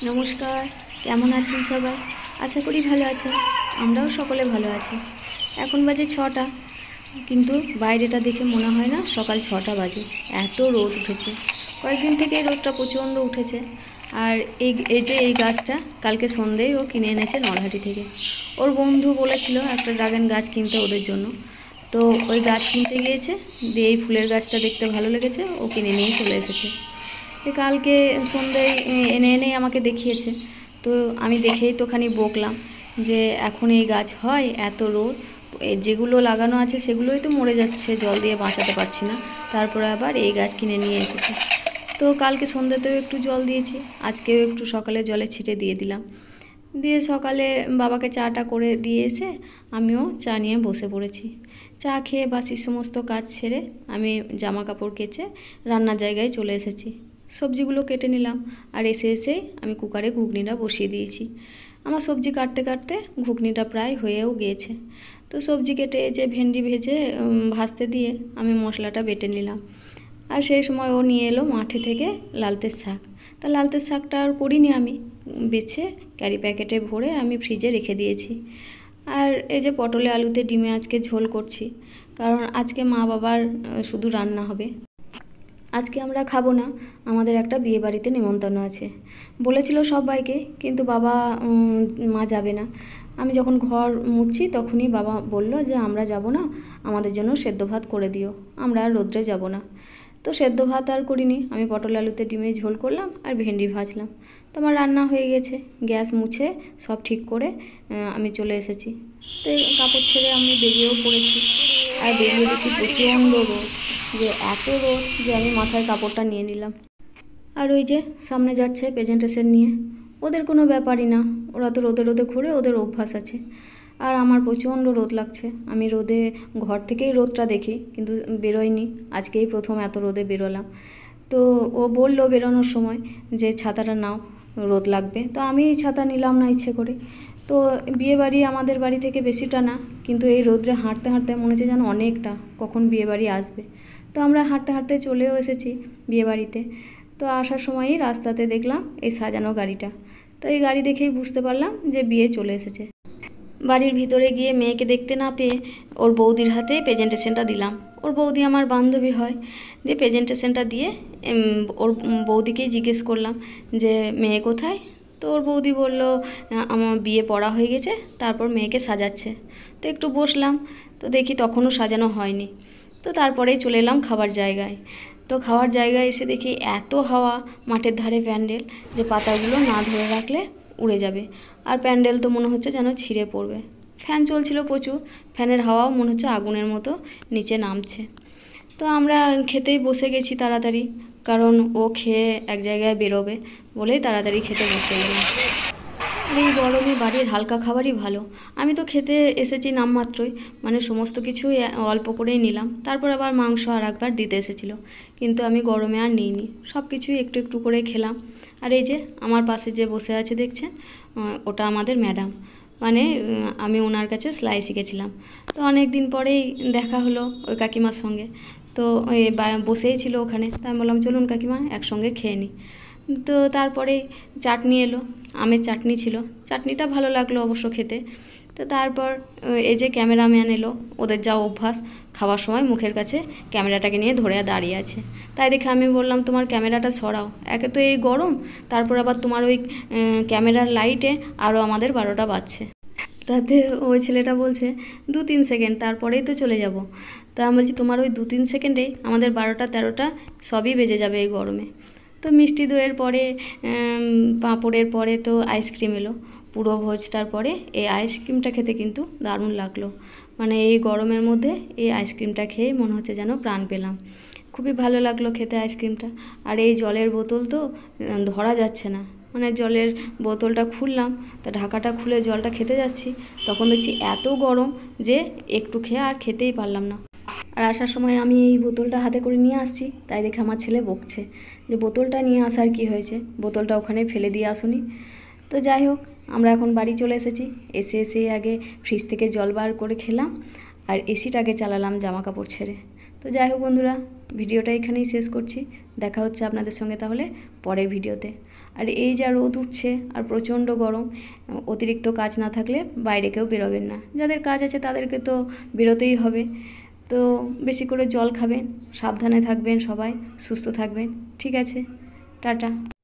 নমস্কার, কেমন আছেন সবাই? আশা করি ভালো আছেন। আমরাও সকলে ভালো আছি। এখন বাজে 6টা, কিন্তু বাইরেটা দেখে মনে হয় না সকাল 6টা বাজে। এত রোদ উঠেছে। কয়েকদিন থেকে এই রোদটা প্রচণ্ড উঠেছে। আর এই গাছটা কালকে সন্ধ্যেই ও কিনে এনেছে নলহাটি থেকে। ওর বন্ধু বলেছিল একটা ড্রাগন গাছ কিনতে ওদের জন্য। তো ওই গাছ কিনতে গিয়েছে, দিয়ে এই ফুলের গাছটা দেখতে ভালো লেগেছে, ও কিনে নিয়ে চলে এসেছে। কালকে সন্ধ্যায় এনে এনেই আমাকে দেখিয়েছে। তো আমি দেখেই তো খানি বকলাম যে এখন এই গাছ হয়, এত রোদ, যেগুলো লাগানো আছে সেগুলোই তো মরে যাচ্ছে, জল দিয়ে বাঁচাতে পারছি না, তারপরে আবার এই গাছ কিনে নিয়ে এসেছে। তো কালকে সন্ধ্যাতেও একটু জল দিয়েছি, আজকেও একটু সকালে জলে ছিটে দিয়ে দিলাম। দিয়ে সকালে বাবাকে চাটা করে দিয়ে এসে আমিও চা নিয়ে বসে পড়েছি। চা খেয়ে বাসি সমস্ত কাজ সেরে আমি জামা কাপড় কেচে রান্নার জায়গায় চলে এসেছি। সবজিগুলো কেটে নিলাম, আর এসেই আমি কুকারে ঘুগনিটা বসিয়ে দিয়েছি। আমার সবজি কাটতে কাটতে ঘুগনিটা প্রায় হয়েও গিয়েছে। তো সবজি কেটে যে ভেন্ডি ভেজে ভাজতে দিয়ে আমি মশলাটা বেটে নিলাম। আর সেই সময় ও নিয়ে এলো মাঠে থেকে লালতের শাক। তা লালতের শাকটা আর করিনি, আমি বেছে ক্যারি প্যাকেটে ভরে আমি ফ্রিজে রেখে দিয়েছি। আর এই যে পটলে আলুতে ডিমে আজকে ঝোল করছি, কারণ আজকে মা বাবার শুধু রান্না হবে। আজকে আমরা খাবো না, আমাদের একটা বিয়ে বাড়িতে নিমন্ত্রণ আছে। বলেছিল সবাইকে, কিন্তু বাবা মা যাবে না। আমি যখন ঘর মুছছি তখনই বাবা বলল যে আমরা যাব না, আমাদের জন্য সেদ্ধ ভাত করে দিও, আমরা আর রোদ্রে যাব না। তো সেদ্ধ ভাত আর করিনি, আমি পটল আলুতে ডিমে ঝোল করলাম আর ভেন্ডি ভাজলাম। তো আমার রান্না হয়ে গেছে, গ্যাস মুছে সব ঠিক করে আমি চলে এসেছি। তো এই কাপড় ছেড়ে আমি বেরিয়েও পড়েছি। আর বেরিয়ে দেখি প্রচণ্ড রোদ, যে এত রোদ যে আমি মাথায় কাপড়টা নিয়ে নিলাম। আর ওই যে সামনে যাচ্ছে প্রেজেন্টেশন নিয়ে, ওদের কোনো ব্যাপারই না, ওরা তো রোদে রোদে ঘুরে, ওদের অভ্যাস আছে। আর আমার প্রচণ্ড রোদ লাগছে, আমি রোদে ঘর থেকেই রোদটা দেখি, কিন্তু বেরোয়নি, আজকেই প্রথম এত রোদে বেরোলাম। তো ও বললো বেরোনোর সময় যে ছাতাটা নাও, রোদ লাগবে। তো আমি ছাতা নিলাম না ইচ্ছে করে। তো বিয়েবাড়ি আমাদের বাড়ি থেকে বেশিটা না, কিন্তু এই রোদে হাঁটতে হাঁটতে মনে হচ্ছে যেন অনেকটা, কখন বিয়েবাড়ি আসবে। তো আমরা হাঁটতে হাঁটতে চলেও এসেছি বিয়েবাড়িতে। তো আসার সময়ই রাস্তাতে দেখলাম এই সাজানো গাড়িটা। তো এই গাড়ি দেখেই বুঝতে পারলাম যে বিয়ে চলে এসেছে। বাড়ির ভিতরে গিয়ে মেয়েকে দেখতে না পেয়ে ওর বৌদির হাতে প্রেজেন্টেশনটা দিলাম। ওর বৌদি আমার বান্ধবী হয়। দিয়ে প্রেজেন্টেশনটা দিয়ে ওর বৌদিকেই জিজ্ঞেস করলাম যে মেয়ে কোথায়। তো ওর বৌদি বলল আমার বিয়ে পড়া হয়ে গেছে, তারপর মেয়েকে সাজাচ্ছে। তো একটু বসলাম, তো দেখি তখনও সাজানো হয়নি। তো তারপরেই চলে এলাম খাবার জায়গায়। তো খাওয়ার জায়গায় এসে দেখি এত হাওয়া, মাঠের ধারে প্যান্ডেল, যে পাতাগুলো না ধরে রাখলে উড়ে যাবে। আর প্যান্ডেল তো মনে হচ্ছে যেন ছিঁড়ে পড়বে। ফ্যান চলছিল প্রচুর, ফ্যানের হাওয়াও মনে হচ্ছে আগুনের মতো নিচে নামছে। তো আমরা খেতেই বসে গেছি তাড়াতাড়ি, কারণ ও খেয়ে এক জায়গায় বেরোবে বলেই তাড়াতাড়ি খেতে বসে গেলাম। আর এই গরমে বাড়ির হালকা খাবারই ভালো। আমি তো খেতে এসেছি নামমাত্রই, মানে সমস্ত কিছুই অল্প করেই নিলাম, তারপর আবার মাংস আর একবার দিতে এসেছিলো, কিন্তু আমি গরমে আর নিইনি, সব কিছুই একটু একটু করে খেলাম। আর এই যে আমার পাশে যে বসে আছে দেখছেন, ওটা আমাদের ম্যাডাম, মানে আমি ওনার কাছে সেলাই শিখেছিলাম। তো অনেক দিন পরেই দেখা হলো ওই কাকিমার সঙ্গে। তো বসেই ছিল ওখানে, তা আমি বললাম চলুন কাকিমা একসঙ্গে খেয়ে নিই। তো তারপরে চাটনি এলো, আমের চাটনি ছিল, চাটনিটা ভালো লাগলো অবশ্য খেতে। তো তারপর এই যে ক্যামেরাম্যান এলো, ওদের যা অভ্যাস খাওয়ার সময় মুখের কাছে ক্যামেরাটাকে নিয়ে ধরে দাঁড়িয়ে আছে। তাই দেখে আমি বললাম তোমার ক্যামেরাটা সরাও, একে তো এই গরম, তারপর আবার তোমার ওই ক্যামেরার লাইটে আরও আমাদের 12টা বাজছে। তাতে ওই ছেলেটা বলছে 2-3 সেকেন্ড, তারপরেই তো চলে যাব। তা আমি বলছি তোমার ওই 2-3 সেকেন্ডেই আমাদের 12টা 13টা সবই বেজে যাবে এই গরমে। তো মিষ্টি দইয়ের পরে পাঁপড়ের পরে তো আইসক্রিম এলো। পুরো ভোজটার পরে এই আইসক্রিমটা খেতে কিন্তু দারুণ লাগলো, মানে এই গরমের মধ্যে এই আইসক্রিমটা খেয়ে মনে হচ্ছে যেন প্রাণ পেলাম। খুবই ভালো লাগলো খেতে আইসক্রিমটা। আর এই জলের বোতল তো ধরা যাচ্ছে না, মানে জলের বোতলটা খুললাম, তা ঢাকাটা খুলে জলটা খেতে যাচ্ছি, তখন দেখছি এত গরম যে একটু খেয়ে আর খেতেই পারলাম না। আর আসার সময় আমি এই বোতলটা হাতে করে নিয়ে আসছি, তাই দেখে আমার ছেলে বকছে যে বোতলটা নিয়ে আসার কি হয়েছে, বোতলটা ওখানে ফেলে দিয়ে আসুনি। তো যাই হোক, আমরা এখন বাড়ি চলে এসেছি। এসে আগে ফ্রিজ থেকে জল বার করে খেলাম, আর এসিটাকে চালালাম জামা কাপড় ছেড়ে। তো যাই হোক বন্ধুরা, ভিডিওটা এখানেই শেষ করছি। দেখা হচ্ছে আপনাদের সঙ্গে তাহলে পরের ভিডিওতে। আর এই যা রোদ উঠছে আর প্রচণ্ড গরম, অতিরিক্ত কাজ না থাকলে বাইরে কেউ বেরোবেন না। যাদের কাজ আছে তাদেরকে তো বেরোতেই হবে। তো বেশি করে জল খাবেন, সাবধানে থাকবেন, সবাই সুস্থ থাকবেন। ঠিক আছে, টাটা।